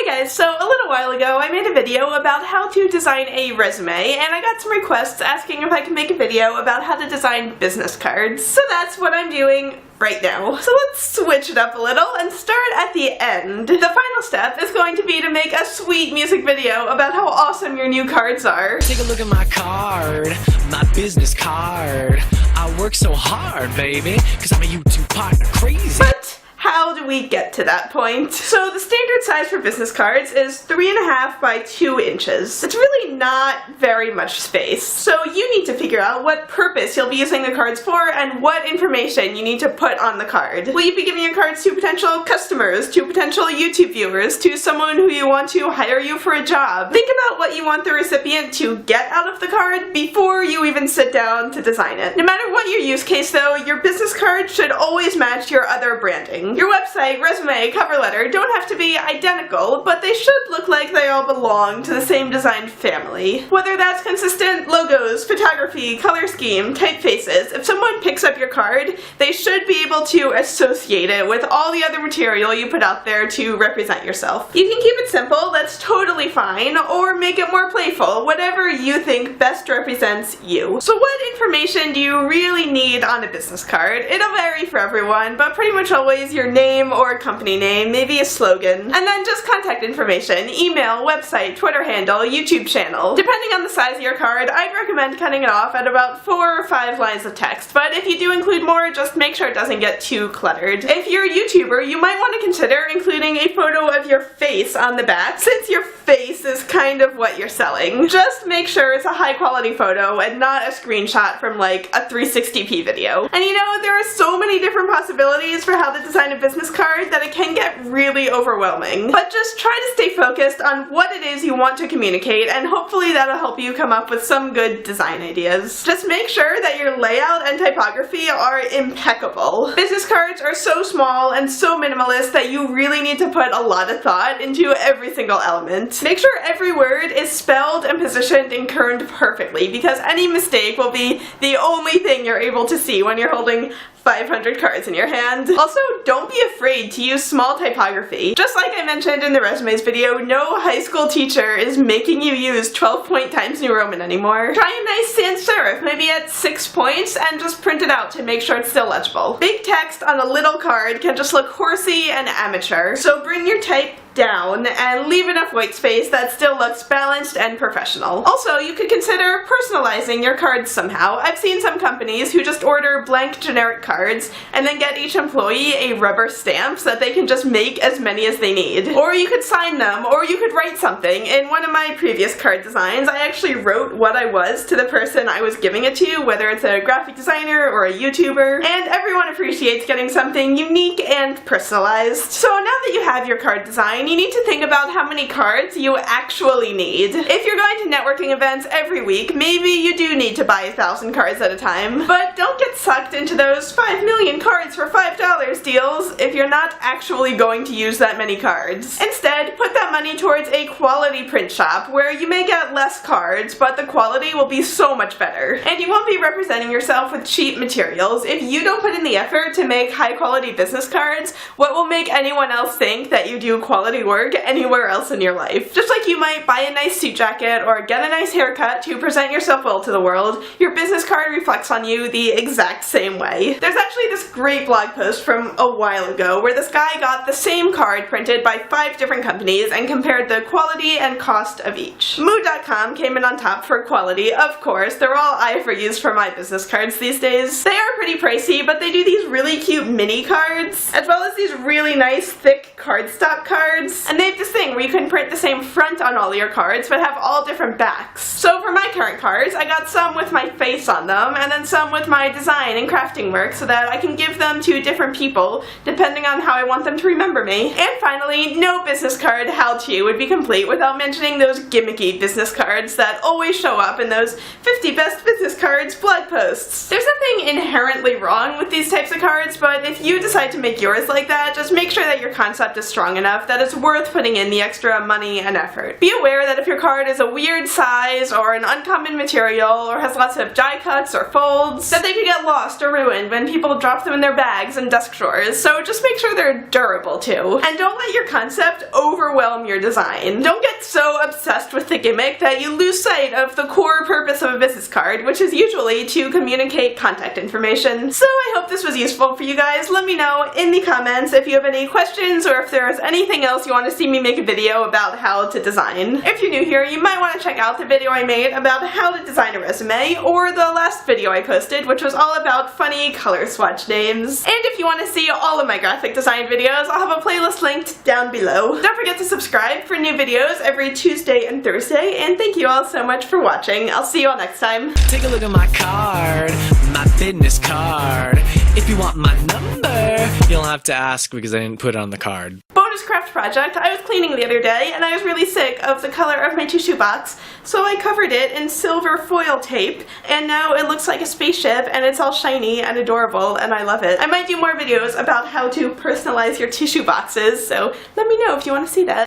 Hey guys, so a little while ago I made a video about how to design a resume, and I got some requests asking if I could make a video about how to design business cards. So that's what I'm doing right now. So let's switch it up a little and start at the end. The final step is going to be to make a sweet music video about how awesome your new cards are. Take a look at my card, my business card. I work so hard, baby, cause I'm a YouTube partner crazy. But how do we get to that point? So the standard size for business cards is 3.5 by 2 inches. It's really not very much space. So you need to figure out what purpose you'll be using the cards for and what information you need to put on the card. Will you be giving your cards to potential customers, to potential YouTube viewers, to someone who you want to hire you for a job? Think about what you want the recipient to get out of the card before you even sit down to design it. No matter what your use case though, your business card should always match your other branding. Your website, resume, cover letter don't have to be identical, but they should look like they all belong to the same design family. Whether that's consistent logos, photography, color scheme, typefaces, if someone picks up your card, they should be able to associate it with all the other material you put out there to represent yourself. You can keep it simple, that's totally fine, or make it more playful, whatever you think best represents you. So what information do you really need on a business card? It'll vary for everyone, but pretty much always your name or company name, maybe a slogan, and then just contact information, email, website, Twitter handle, YouTube channel. Depending on the size of your card, I'd recommend cutting it off at about 4 or 5 lines of text, but if you do include more, just make sure it doesn't get too cluttered. If you're a YouTuber, you might want to consider including a photo of your face on the back, since your face is kind of what you're selling. Just make sure it's a high quality photo and not a screenshot from like a 360p video. And you know, there are so many different possibilities for how to design a business card that it can get really overwhelming. But just try to stay focused on what it is you want to communicate, and hopefully that'll help you come up with some good design ideas. Just make sure that your layout and typography are impeccable. Business cards are so small and so minimalist that you really need to put a lot of thought into every single element. Make sure every word is spelled and positioned and kerned perfectly, because any mistake will be the only thing you're able to see when you're holding 500 cards in your hand. Also, don't be afraid to use small typography. Just like I mentioned in the resumes video, no high school teacher is making you use 12-point Times New Roman anymore. Try a nice sans serif, maybe at 6 points, and just print it out to make sure it's still legible. Big text on a little card can just look horsey and amateur, so bring your type down and leave enough white space that still looks balanced and professional. Also, you could consider personalizing your cards somehow. I've seen some companies who just order blank generic cards and then get each employee a rubber stamp so that they can just make as many as they need. Or you could sign them, or you could write something. In one of my previous card designs, I actually wrote what I was to the person I was giving it to, whether it's a graphic designer or a YouTuber, and everyone appreciates getting something unique and personalized. So now that you have your card design, you need to think about how many cards you actually need. If you're going to networking events every week, maybe you do need to buy 1,000 cards at a time, but don't get sucked into those 5 million cards for $5 deals if you're not actually going to use that many cards. Instead, put that money towards a quality print shop where you may get less cards, but the quality will be so much better. And you won't be representing yourself with cheap materials. If you don't put in the effort to make high quality business cards, what will make anyone else think that you do quality work anywhere else in your life? Just like you might buy a nice suit jacket or get a nice haircut to present yourself well to the world, your business card reflects on you the exact same way. There's actually this great blog post from a while ago where this guy got the same card printed by 5 different companies and compared the quality and cost of each. Mood.com came in on top for quality, of course. They're all I've ever used for my business cards these days. They are pretty pricey, but they do these really cute mini cards, as well as these really nice thick cardstock cards. And they have this thing where you can print the same front on all your cards, but have all different backs. So for my current cards, I got some with my face on them, and then some with my design and crafting work so that I can give them to different people, depending on how I want them to remember me. And finally, no business card how-to would be complete without mentioning those gimmicky business cards that always show up in those 50 best business cards blog posts. There's nothing inherently wrong with these types of cards, but if you decide to make yours like that, just make sure that your concept is strong enough that it's worth putting in the the extra money and effort. Be aware that if your card is a weird size or an uncommon material or has lots of die cuts or folds, that they could get lost or ruined when people drop them in their bags and desk drawers, so just make sure they're durable too. And don't let your concept overwhelm your design. Don't get so obsessed with the gimmick that you lose sight of the core purpose of a business card, which is usually to communicate contact information. So I hope this was useful for you guys. Let me know in the comments if you have any questions or if there's anything else you want to see me make a video about how to design. If you're new here, you might want to check out the video I made about how to design a resume, or the last video I posted, which was all about funny color swatch names. And if you want to see all of my graphic design videos, I'll have a playlist linked down below. Don't forget to subscribe for new videos every Tuesday and Thursday, and thank you all so much for watching. I'll see you all next time. Take a look at my card, my business card. If you want my number, you'll have to ask because I didn't put it on the card. Bonus craft project. I was cleaning the other day and I was really sick of the color of my tissue box, so I covered it in silver foil tape, and now it looks like a spaceship and it's all shiny and adorable and I love it. I might do more videos about how to personalize your tissue boxes, so let me know if you want to see that.